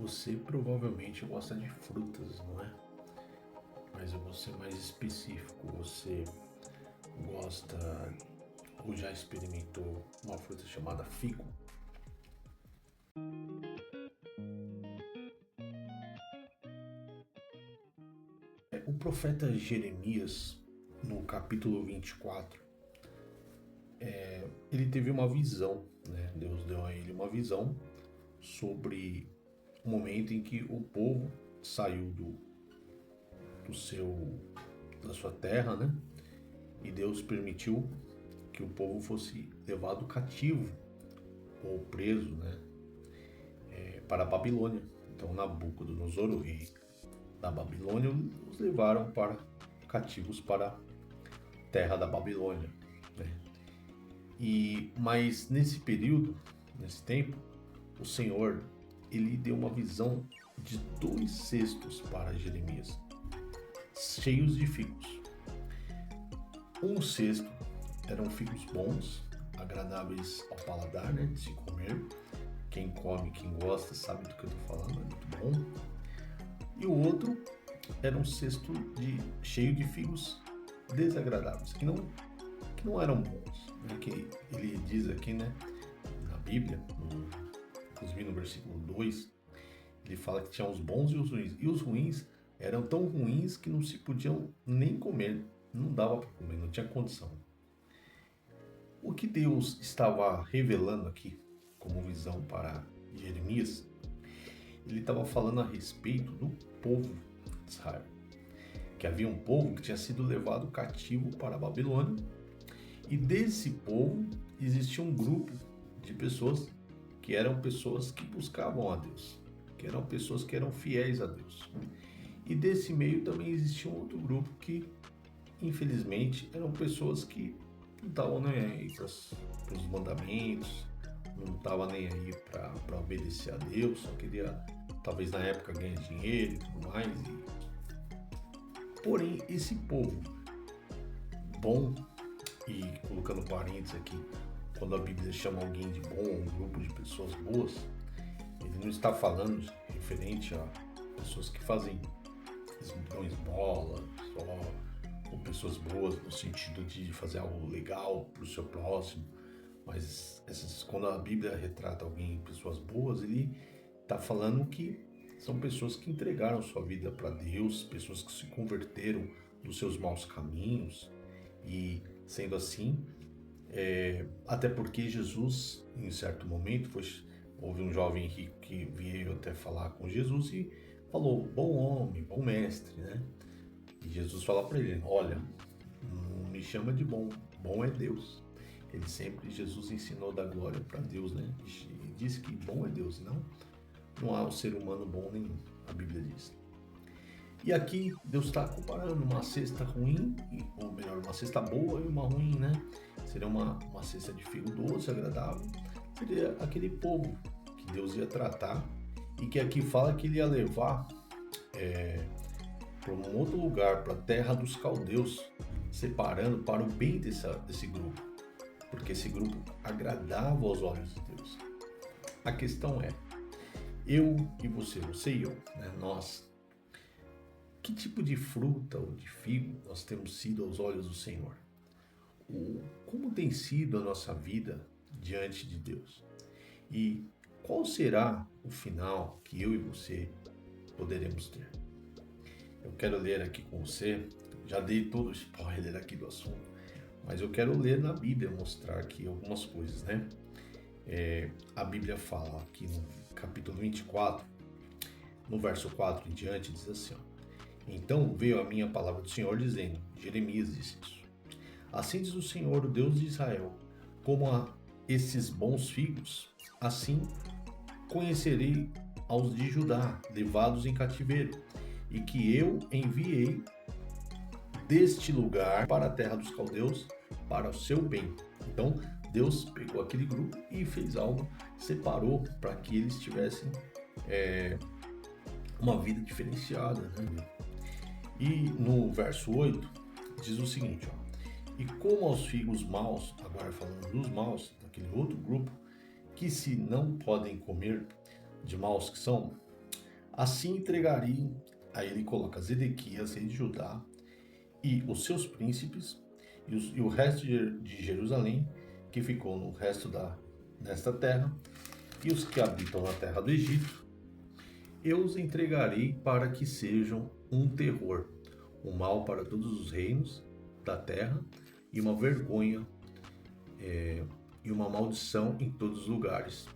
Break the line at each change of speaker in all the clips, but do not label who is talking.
Você provavelmente gosta de frutas, não é? Mas eu vou ser mais específico. Você gosta ou já experimentou uma fruta chamada figo? O profeta Jeremias, no capítulo 24, ele teve uma visão, né? Deus deu a ele uma visão sobre o momento em que o povo saiu do seu, da sua terra, né? E Deus permitiu que o povo fosse levado cativo ou preso, né? Para a Babilônia. Então Nabucodonosor, o rei da Babilônia, os levaram para cativos para a terra da Babilônia, né? Mas nesse período, nesse tempo, o Senhor ele deu uma visão de 2 cestos para Jeremias, cheios de figos. Um cesto eram figos bons, agradáveis ao paladar, né, de se comer. Quem come, quem gosta, sabe do que eu estou falando, é muito bom. E o outro era um cesto cheio de figos desagradáveis, que não eram bons, né, que ele diz aqui, né, na Bíblia, inclusive no versículo 2, ele fala que tinha os bons e os ruins. E os ruins eram tão ruins que não se podiam nem comer, não dava para comer, não tinha condição. O que Deus estava revelando aqui como visão para Jeremias, ele estava falando a respeito do povo de Israel. Que havia um povo que tinha sido levado cativo para a Babilônia, e desse povo existia um grupo de pessoas que eram pessoas que buscavam a Deus, que eram pessoas que eram fiéis a Deus. E desse meio também existia um outro grupo que, infelizmente, eram pessoas que não estavam nem aí para os mandamentos, não estavam nem aí para obedecer a Deus, só queria, talvez na época, ganhar dinheiro e tudo mais. Porém, esse povo bom, e colocando parênteses aqui, quando a Bíblia chama alguém de bom, um grupo de pessoas boas, ele não está falando referente a pessoas que fazem esmola, ou pessoas boas no sentido de fazer algo legal para o seu próximo, mas quando a Bíblia retrata alguém, pessoas boas, ele está falando que são pessoas que entregaram sua vida para Deus, pessoas que se converteram dos seus maus caminhos. E sendo assim, até porque Jesus, em certo momento, houve um jovem rico que veio até falar com Jesus e falou: bom homem, bom mestre, né? E Jesus fala para ele: olha, não me chama de bom, bom é Deus. Jesus ensinou da glória para Deus, né? E disse que bom é Deus, não há um ser humano bom nenhum, a Bíblia diz. E aqui Deus está comparando uma cesta ruim, ou melhor, uma cesta boa e uma ruim, né? Seria uma cesta de figo doce, agradável. Seria aquele povo que Deus ia tratar, e que aqui fala que ele ia levar para um outro lugar, para a terra dos caldeus, separando para o bem desse grupo, porque esse grupo agradava aos olhos de Deus. A questão é, eu e você e eu, né, nós, que tipo de fruta ou de figo nós temos sido aos olhos do Senhor? Como tem sido a nossa vida diante de Deus? E qual será o final que eu e você poderemos ter? Eu quero ler aqui com você, já dei todo o spoiler aqui do assunto, mas eu quero ler na Bíblia, mostrar aqui algumas coisas, né? A Bíblia fala aqui no capítulo 24, no verso 4 em diante, diz assim, ó: então veio a minha palavra do Senhor dizendo, Jeremias disse isso: assim diz o Senhor, o Deus de Israel, como a esses bons figos, assim conhecerei aos de Judá, levados em cativeiro, e que eu enviei deste lugar para a terra dos caldeus, para o seu bem. Então Deus pegou aquele grupo e fez algo, separou para que eles tivessem uma vida diferenciada, né? E no verso 8 diz o seguinte, ó: e como aos figos maus, agora falando dos maus, daquele outro grupo, que se não podem comer, de maus que são, Assim entregarei, aí ele coloca Zedequias, rei de Judá, e os seus príncipes, e o resto de Jerusalém, que ficou no resto desta terra, e os que habitam na terra do Egito, eu os entregarei para que sejam um terror, um mal para todos os reinos da terra, e uma vergonha e uma maldição em todos os lugares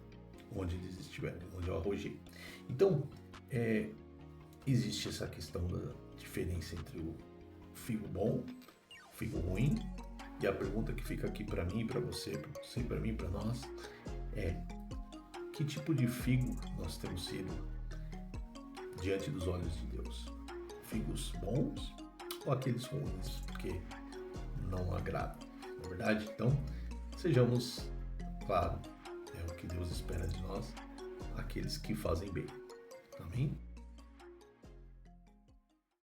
onde eles estiverem, onde eu arrojei. Então, existe essa questão da diferença entre o figo bom, o figo ruim, e a pergunta que fica aqui para mim, para você, para mim, para nós, é: que tipo de figo nós temos sido diante dos olhos de Deus? Figos bons ou aqueles ruins, porque não agradam? Na verdade, então, sejamos, claro, é o que Deus espera de nós, aqueles que fazem bem. Amém?